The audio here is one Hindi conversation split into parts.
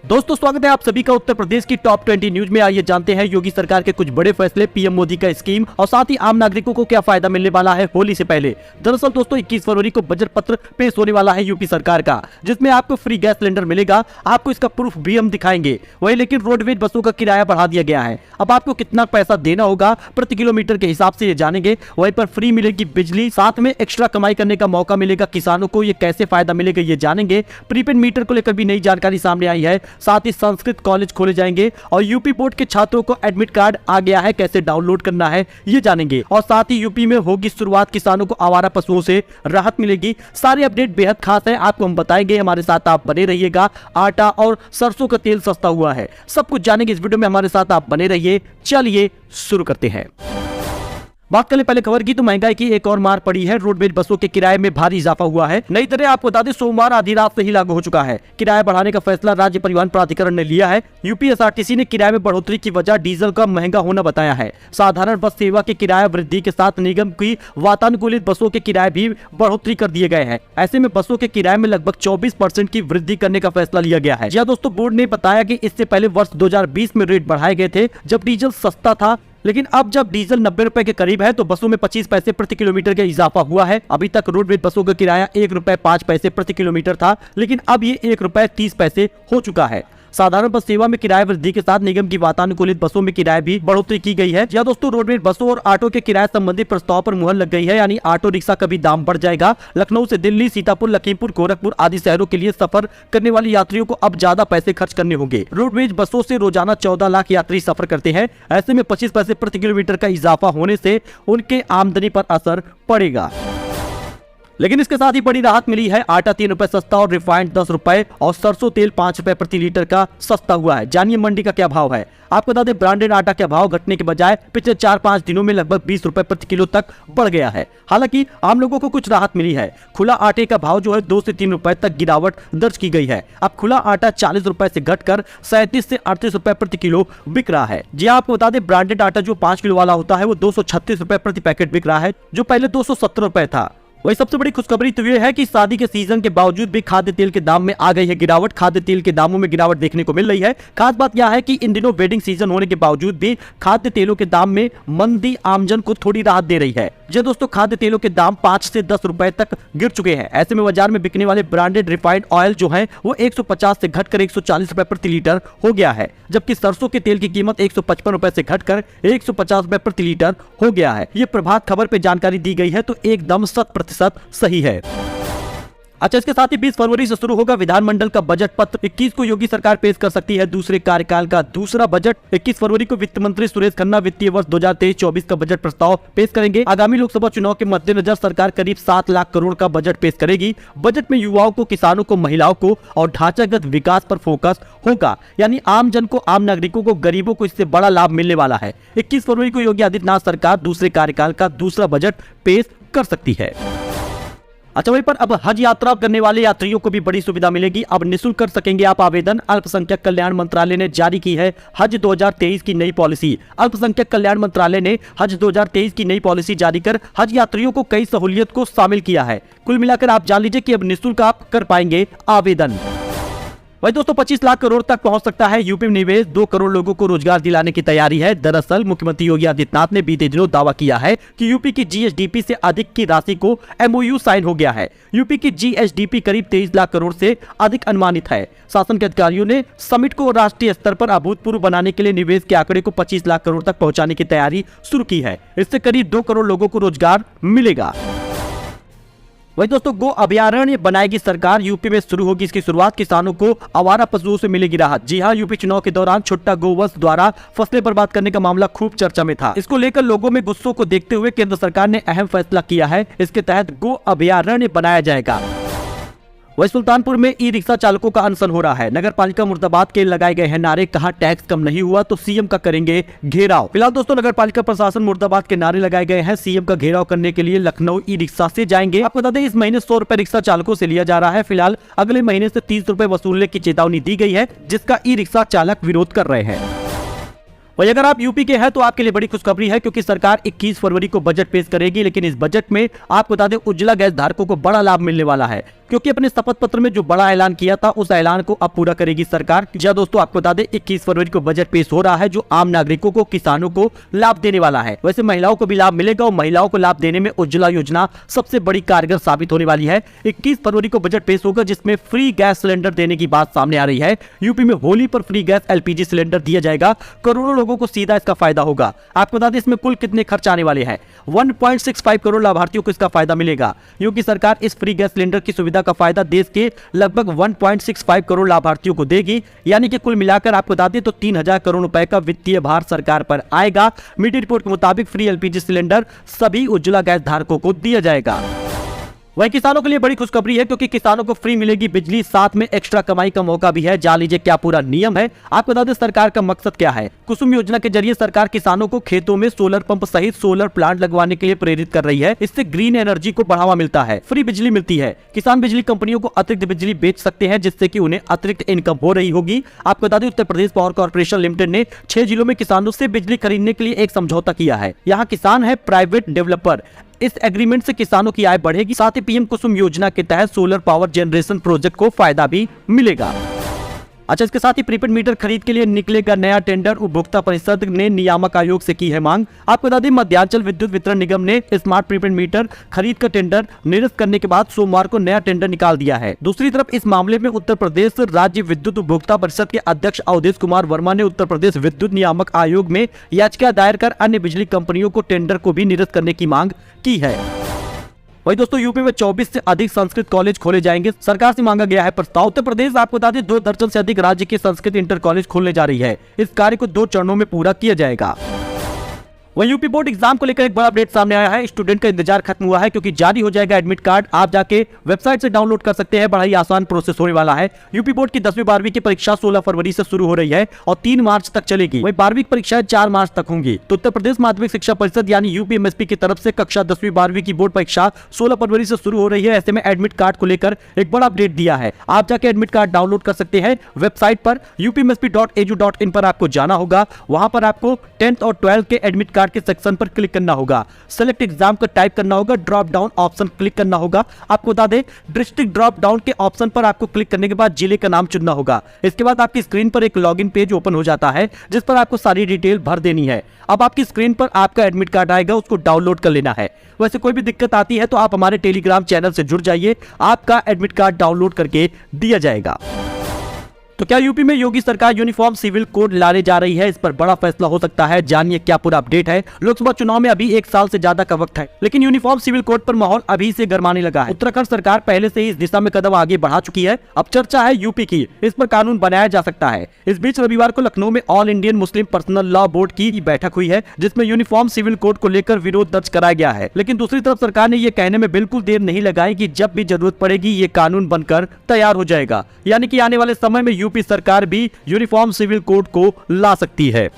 दोस्तों स्वागत है आप सभी का उत्तर प्रदेश की टॉप 20 न्यूज में। आइए जानते हैं योगी सरकार के कुछ बड़े फैसले, पीएम मोदी का स्कीम और साथ ही आम नागरिकों को क्या फायदा मिलने वाला है होली से पहले। दरअसल दोस्तों 21 फरवरी को बजट पत्र पेश होने वाला है यूपी सरकार का, जिसमें आपको फ्री गैस सिलेंडर मिलेगा। आपको इसका प्रूफ भी हम दिखाएंगे। वही लेकिन रोडवेज बसों का किराया बढ़ा दिया गया है। अब आपको कितना पैसा देना होगा प्रति किलोमीटर के हिसाब से ये जानेंगे। वहीं पर फ्री मिलेगी बिजली, साथ में एक्स्ट्रा कमाई करने का मौका मिलेगा किसानों को। ये कैसे फायदा मिलेगा ये जानेंगे। प्रीपेड मीटर को लेकर भी नई जानकारी सामने आई है। साथ ही संस्कृत कॉलेज खोले जाएंगे और यूपी बोर्ड के छात्रों को एडमिट कार्ड आ गया है, कैसे डाउनलोड करना है ये जानेंगे। और साथ ही यूपी में होगी शुरुआत, किसानों को आवारा पशुओं से राहत मिलेगी। सारे अपडेट बेहद खास है, आपको हम बताएंगे। हमारे साथ आप बने रहिएगा। आटा और सरसों का तेल सस्ता हुआ है, सब कुछ जानेंगे इस वीडियो में। हमारे साथ आप बने रहिए। चलिए शुरू करते हैं। बात करें पहले खबर की तो महंगाई की एक और मार पड़ी है। रोडवेज बसों के किराए में भारी इजाफा हुआ है। नई दरें आपको बता दें सोमवार आधी रात से ही लागू हो चुका है। किराया बढ़ाने का फैसला राज्य परिवहन प्राधिकरण ने लिया है। यूपीएसआरटीसी ने किराए में बढ़ोतरी की वजह डीजल का महंगा होना बताया है। साधारण बस सेवा के किराया वृद्धि के साथ निगम की वातानुकूलित बसों के किराए भी बढ़ोतरी कर दिए गए हैं। ऐसे में बसों के किराए में लगभग 24% की वृद्धि करने का फैसला लिया गया है। जी दोस्तों, बोर्ड ने बताया कि इससे पहले वर्ष 2020 में रेट बढ़ाए गए थे जब डीजल सस्ता था, लेकिन अब जब डीजल 90 रुपए के करीब है तो बसों में 25 पैसे प्रति किलोमीटर का इजाफा हुआ है। अभी तक रोडवेज बसों का किराया 1 रुपए 5 पैसे प्रति किलोमीटर था, लेकिन अब ये 1 रुपए 30 पैसे हो चुका है। साधारण बस सेवा में किराया वृद्धि के साथ निगम की वातानुकूलित बसों में किराए भी बढ़ोतरी की गई है। जी दोस्तों, रोडवेज बसों और ऑटो के किराए संबंधी प्रस्ताव पर मुहर लग गई है, यानी ऑटो रिक्शा का भी दाम बढ़ जाएगा। लखनऊ से दिल्ली, सीतापुर, लखीमपुर, गोरखपुर आदि शहरों के लिए सफर करने वाले यात्रियों को अब ज्यादा पैसे खर्च करने होंगे। रोडवेज बसों से रोजाना 14 लाख यात्री सफर करते हैं। ऐसे में 25 पैसे प्रति किलोमीटर का इजाफा होने से उनके आमदनी पर असर पड़ेगा। लेकिन इसके साथ ही बड़ी राहत मिली है। आटा 3 रुपए सस्ता और रिफाइंड 10 रुपए और सरसों तेल 5 रुपए प्रति लीटर का सस्ता हुआ है। जानिए मंडी का क्या भाव है। आपको बता दें ब्रांडेड आटा का भाव घटने के बजाय पिछले 4-5 दिनों में लगभग 20 रुपए प्रति किलो तक बढ़ गया है। हालांकि आम लोगों को कुछ राहत मिली है। खुला आटे का भाव जो है 2 से 3 रुपए तक गिरावट दर्ज की गई है। अब खुला आटा 40 रुपए से घटकर 37 से 38 रुपए प्रति किलो बिक रहा है। जी आपको बता दें ब्रांडेड आटा जो 5 किलो वाला होता है वो 236 रुपए प्रति पैकेट बिक रहा है, जो पहले 270 रुपए था। वही सबसे बड़ी खुशखबरी तो ये है कि शादी के सीजन के बावजूद भी खाद्य तेल के दाम में आ गई है गिरावट। खाद्य तेल के दामों में गिरावट देखने को मिल रही है। खास बात यह है कि इन दिनों वेडिंग सीजन होने के बावजूद भी खाद्य तेलों के दाम में मंदी आमजन को थोड़ी राहत दे रही है। जी दोस्तों, खाद्य तेलों के दाम 5 से 10 रुपए तक गिर चुके हैं। ऐसे में बाजार में बिकने वाले ब्रांडेड रिफाइंड ऑयल जो है वो 150 से घटकर 140 रुपए प्रति लीटर हो गया है, जबकि सरसों के तेल की कीमत 155 रुपए से घटकर 150 रुपए प्रति लीटर हो गया है। ये प्रभात खबर पे जानकारी दी गई है तो एकदम 100% सही है। अच्छा, इसके साथ ही 20 फरवरी से शुरू होगा विधानमंडल का बजट पत्र। 21 को योगी सरकार पेश कर सकती है दूसरे कार्यकाल का दूसरा बजट। 21 फरवरी को वित्त मंत्री सुरेश खन्ना वित्तीय वर्ष 2023-24 का बजट प्रस्ताव पेश करेंगे। आगामी लोकसभा चुनाव के मद्देनजर सरकार करीब 7 लाख करोड़ का बजट पेश करेगी। बजट में युवाओं को, किसानों को, महिलाओं को और ढांचागत विकास पर फोकस होगा, यानी आम जन को, आम नागरिकों को, गरीबों को इससे बड़ा लाभ मिलने वाला है। 21 फरवरी को योगी आदित्यनाथ सरकार दूसरे कार्यकाल का दूसरा बजट पेश कर सकती है। अच्छा, वहीं पर अब हज यात्रा करने वाले यात्रियों को भी बड़ी सुविधा मिलेगी। अब निःशुल्क कर सकेंगे आप आवेदन। अल्पसंख्यक कल्याण मंत्रालय ने जारी की है हज 2023 की नई पॉलिसी। अल्पसंख्यक कल्याण मंत्रालय ने हज 2023 की नई पॉलिसी जारी कर हज यात्रियों को कई सहूलियत को शामिल किया है। कुल मिलाकर आप जान लीजिए कि अब निःशुल्क आप कर पाएंगे आवेदन। वही दोस्तों 25 लाख करोड़ तक पहुंच सकता है यूपी में निवेश। 2 करोड़ लोगों को रोजगार दिलाने की तैयारी है। दरअसल मुख्यमंत्री योगी आदित्यनाथ ने बीते दिनों दावा किया है कि यूपी की जीएसडीपी से अधिक की राशि को एमओयू साइन हो गया है। यूपी की जीएसडीपी करीब 23 लाख करोड़ से अधिक अनुमानित है। शासन के अधिकारियों ने समिट को राष्ट्रीय स्तर पर अभूतपूर्व बनाने के लिए निवेश के आंकड़े को 25 लाख करोड़ तक पहुंचाने की तैयारी शुरू की है। इससे करीब 2 करोड़ लोगों को रोजगार मिलेगा। वही दोस्तों गो अभयारण्य बनाएगी सरकार। यूपी में शुरू होगी इसकी शुरुआत। किसानों को आवारा पशुओं से मिलेगी राहत। जी हां, यूपी चुनाव के दौरान छुट्टा गोवंश द्वारा फसलें बर्बाद करने का मामला खूब चर्चा में था। इसको लेकर लोगों में गुस्सों को देखते हुए केंद्र सरकार ने अहम फैसला किया है। इसके तहत गो अभयारण्य बनाया जाएगा। वही सुल्तानपुर में ई रिक्शा चालकों का अनशन हो रहा है। नगर पालिका मुर्दाबाद के लगाए गए हैं नारे। कहा टैक्स कम नहीं हुआ तो सीएम का करेंगे घेराव। फिलहाल दोस्तों नगर पालिका प्रशासन मुर्दाबाद के नारे लगाए गए हैं। सीएम का घेराव करने के लिए लखनऊ ई रिक्शा से जाएंगे। आपको बता दें इस महीने 100 रुपए रिक्शा चालकों से लिया जा रहा है। फिलहाल अगले महीने से 30 रुपए वसूलने की चेतावनी दी गई है, जिसका ई रिक्शा चालक विरोध कर रहे हैं। वही अगर आप यूपी के हैं तो आपके लिए बड़ी खुशखबरी है, क्योंकि सरकार 21 फरवरी को बजट पेश करेगी। लेकिन इस बजट में आपको बता दें उज्ज्वला गैस धारकों को बड़ा लाभ मिलने वाला है। क्योंकि अपने शपथ पत्र में जो बड़ा ऐलान किया था उस ऐलान को अब पूरा करेगी सरकार। जी दोस्तों, आपको बता दें 21 फरवरी को बजट पेश हो रहा है जो आम नागरिकों को, किसानों को लाभ देने वाला है। वैसे महिलाओं को भी लाभ मिलेगा और महिलाओं को लाभ देने में उज्ज्वला योजना सबसे बड़ी कारगर साबित होने वाली है। 21 फरवरी को बजट पेश होगा जिसमें फ्री गैस सिलेंडर देने की बात सामने आ रही है। यूपी में होली पर फ्री गैस LPG सिलेंडर दिया जाएगा। करोड़ों लोगों को सीधा इसका फायदा होगा। आपको बता दें इसमें कुल कितने खर्च आने वाले हैं। 1.65 करोड़ लाभार्थियों को इसका फायदा मिलेगा। यूपी सरकार इस फ्री गैस सिलेंडर की सुविधा का फायदा देश के लगभग 1.65 करोड़ लाभार्थियों को देगी। यानी कि कुल मिलाकर आपको बता दें तो 3000 करोड़ रुपए का वित्तीय भार सरकार पर आएगा। मीडिया रिपोर्ट के मुताबिक फ्री LPG सिलेंडर सभी उज्ज्वला गैस धारकों को दिया जाएगा। वहीं किसानों के लिए बड़ी खुशखबरी है क्योंकि किसानों को फ्री मिलेगी बिजली, साथ में एक्स्ट्रा कमाई का मौका भी है। जान लीजिए क्या पूरा नियम है। आपको बता दें सरकार का मकसद क्या है। कुसुम योजना के जरिए सरकार किसानों को खेतों में सोलर पंप सहित सोलर प्लांट लगवाने के लिए प्रेरित कर रही है। इससे ग्रीन एनर्जी को बढ़ावा मिलता है, फ्री बिजली मिलती है। किसान बिजली कंपनियों को अतिरिक्त बिजली बेच सकते हैं जिससे कि उन्हें अतिरिक्त इनकम हो रही होगी। आपको बता दें Uttar Pradesh power corporation limited ने 6 जिलों में किसानों से बिजली खरीदने के लिए एक समझौता किया है। यहाँ किसान है प्राइवेट डेवलपर। इस एग्रीमेंट से किसानों की आय बढ़ेगी, साथ ही PM कुसुम योजना के तहत सोलर पावर जनरेशन प्रोजेक्ट को फायदा भी मिलेगा। अच्छा, इसके साथ ही प्रीपेड मीटर खरीद के लिए निकलेगा नया टेंडर। उपभोक्ता परिषद ने नियामक आयोग से की है मांग। आपको बता दें मध्यांचल विद्युत वितरण निगम ने स्मार्ट प्रीपेड मीटर खरीद का टेंडर निरस्त करने के बाद सोमवार को नया टेंडर निकाल दिया है। दूसरी तरफ इस मामले में उत्तर प्रदेश राज्य विद्युत उपभोक्ता परिषद के अध्यक्ष अवधेश कुमार वर्मा ने उत्तर प्रदेश विद्युत नियामक आयोग में याचिका दायर कर अन्य बिजली कंपनियों को टेंडर को भी निरस्त करने की मांग की है। वही दोस्तों यूपी में 24 से अधिक संस्कृत कॉलेज खोले जाएंगे। सरकार से मांगा गया है प्रस्ताव। उत्तर प्रदेश आपको बता दें 2 दर्जन से अधिक राज्य के संस्कृत इंटर कॉलेज खोलने जा रही है। इस कार्य को 2 चरणों में पूरा किया जाएगा। वहीं यूपी बोर्ड एग्जाम को लेकर एक बड़ा अपडेट सामने आया है। स्टूडेंट का इंतजार खत्म हुआ है क्योंकि जारी हो जाएगा एडमिट कार्ड। आप जाके वेबसाइट से डाउनलोड कर सकते हैं। बड़ा ही आसान प्रोसेस होने वाला है। यूपी बोर्ड की 10वीं 12वीं की परीक्षा 16 फरवरी से शुरू हो रही है और 3 मार्च तक चलेगी। वहीं 12वीं की परीक्षाएं 4 मार्च तक होंगी। तो उत्तर प्रदेश माध्यमिक शिक्षा परिषद यानी UPMSP की तरफ से कक्षा 10वीं 12वीं की बोर्ड परीक्षा 16 फरवरी से शुरू हो रही है। ऐसे में एडमिट कार्ड को लेकर एक बड़ा अपडेट दिया है। आप जाके एडमिट कार्ड डाउनलोड कर सकते हैं। वेबसाइट पर upmsp.edu.in पर आपको जाना होगा। वहां पर आपको 10th और 12th के एडमिट कार्ड के सेक्शन पर क्लिक करना होगा। सेलेक्ट एग्जाम का टाइप करना होगा। ड्रॉप डाउन ऑप्शन क्लिक करना होगा। आपको बता दें डिस्ट्रिक्ट ड्रॉप डाउन के ऑप्शन पर आपको क्लिक करने के बाद जिले का नाम चुनना होगा। इसके बाद आपकी स्क्रीन पर एक लॉगिन पेज ओपन हो जाता है जिस पर आपको सारी डिटेल भर देनी है। अब आपकी स्क्रीन पर आपका एडमिट कार्ड आएगा, उसको डाउनलोड कर लेना है। वैसे कोई भी दिक्कत आती है तो आप हमारे टेलीग्राम चैनल से जुड़ जाइए, आपका एडमिट कार्ड डाउनलोड करके दिया जाएगा। तो क्या यूपी में योगी सरकार यूनिफॉर्म सिविल कोड लाने जा रही है? इस पर बड़ा फैसला हो सकता है। जानिए क्या पूरा अपडेट है। लोकसभा चुनाव में अभी 1 साल से ज्यादा का वक्त है, लेकिन यूनिफॉर्म सिविल कोड पर माहौल अभी से गरमाने लगा है। उत्तराखंड सरकार पहले से ही इस दिशा में कदम आगे बढ़ा चुकी है। अब चर्चा है यूपी की, इस पर कानून बनाया जा सकता है। इस बीच रविवार को लखनऊ में all Indian Muslim personal law board की बैठक हुई है जिसमें यूनिफॉर्म सिविल कोड को लेकर विरोध दर्ज कराया गया है। लेकिन दूसरी तरफ सरकार ने यह कहने में बिल्कुल देर नहीं लगाई कि जब भी जरूरत पड़ेगी ये कानून बनकर तैयार हो जाएगा। यानी कि आने वाले समय में यूपी सरकार भी यूनिफॉर्म सिविल कोड को ला सकती है।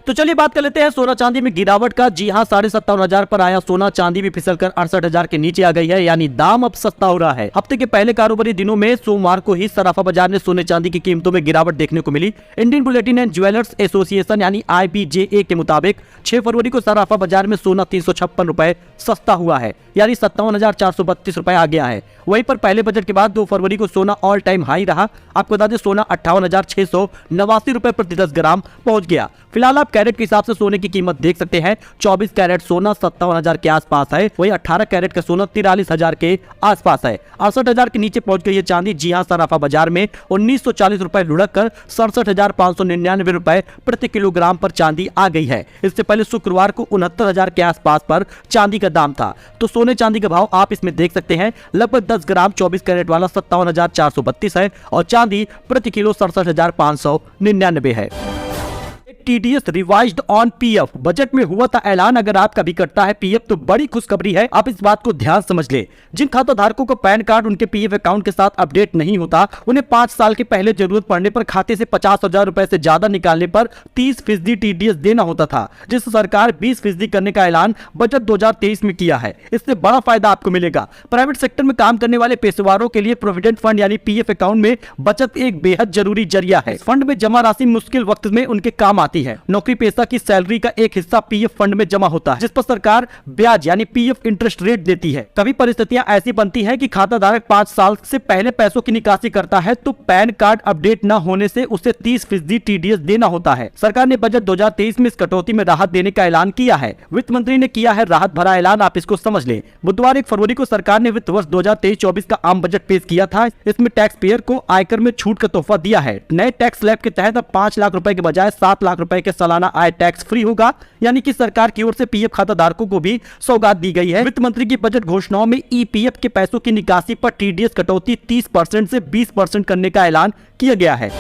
तो चलिए बात कर लेते हैं सोना चांदी में गिरावट का। जी हां, 57,500 पर आया सोना। चांदी भी फिसलकर 68,000 के नीचे आ गई है, यानी दाम अब सस्ता हो रहा है। हफ्ते के पहले कारोबारी दिनों में सोमवार को ही सराफा बाजार में सोने चांदी की कीमतों में गिरावट देखने को मिली। Indian bulletin and jewellers association यानी IBJA के मुताबिक 6 फरवरी को सराफा बाजार में सोना 356 रुपए सस्ता हुआ है, यानी 57,432 रुपए आ गया है। वहीं पर पहले बजट के बाद 2 फरवरी को सोना ऑल टाइम हाई रहा। आपको बता दें सोना 58,689 रुपए प्रति 10 ग्राम पहुंच गया। फिलहाल आप कैरेट के हिसाब से सोने की कीमत देख सकते हैं। 24 कैरेट सोना 57,000 के आसपास है। वहीं 18 कैरेट का सोना 43,000 के आसपास है। 68,000 के नीचे पहुंच गई है चांदी। जी हां, सराफा बाजार में 1940 रुपए लुढ़क कर 67,599 रुपए प्रति किलोग्राम पर चांदी आ गई है। इससे पहले शुक्रवार को 69,000 के आसपास पर चांदी का दाम था। तो सोने चांदी का भाव आप इसमें देख सकते हैं। लगभग 10 ग्राम 24 कैरेट वाला 57,432 है और चांदी प्रति किलो 67,599 है। TDS revised on PF। Budget में हुआ था ऐलान, अगर आपका भी कटता है PF तो बड़ी खुशखबरी है। आप इस बात को ध्यान समझ ले। जिन खाता धारकों को पैन कार्ड उनके PF अकाउंट के साथ अपडेट नहीं होता, उन्हें 5 साल के पहले जरूरत पड़ने पर खाते से 50,000 रुपए से ज्यादा निकालने पर 30% TDS देना होता था, जिस सरकार 20% करने का ऐलान बजट 2023 में किया है। इससे बड़ा फायदा आपको मिलेगा। प्राइवेट सेक्टर में काम करने वाले पेशेवरों के लिए प्रोविडेंट फंड यानी PF अकाउंट में बचत एक बेहद जरूरी जरिया है। फंड में जमा राशि मुश्किल वक्त में उनके काम आती पाती है। नौकरी पेशा की सैलरी का एक हिस्सा पीएफ फंड में जमा होता है, जिस पर सरकार ब्याज यानी पीएफ इंटरेस्ट रेट देती है। कभी परिस्थितियां ऐसी बनती है कि खाता धारक 5 साल से पहले पैसों की निकासी करता है तो पैन कार्ड अपडेट न होने से उसे 30% टीडीएस देना होता है। सरकार ने बजट 2023 में इस कटौती में राहत देने का ऐलान किया है। वित्त मंत्री ने किया है राहत भरा ऐलान, आप इसको समझ लें। बुधवार 1 फरवरी को सरकार ने वित्त वर्ष 2023-24 का आम बजट पेश किया था। इसमें टैक्स पेयर को आयकर में छूट का तोहफा दिया है। नए टैक्स स्लैब के तहत अब 5 लाख रुपए के बजाय 7 लाख रुपए के सालाना आय टैक्स फ्री होगा, यानी कि सरकार की ओर से पीएफ खाता धारकों को भी सौगात दी गई है। वित्त मंत्री की बजट घोषणाओं में ईपीएफ के पैसों की निकासी पर टीडीएस कटौती 30% से 20% करने का ऐलान किया गया है।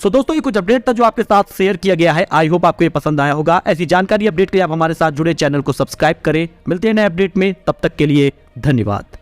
दोस्तों, ये कुछ अपडेट था जो आपके साथ शेयर किया गया है। आई होप आपको ये पसंद आया होगा। ऐसी जानकारी अपडेट के लिए आप हमारे साथ जुड़े, चैनल को सब्सक्राइब करें। मिलते हैं नए अपडेट में, तब तक के लिए धन्यवाद।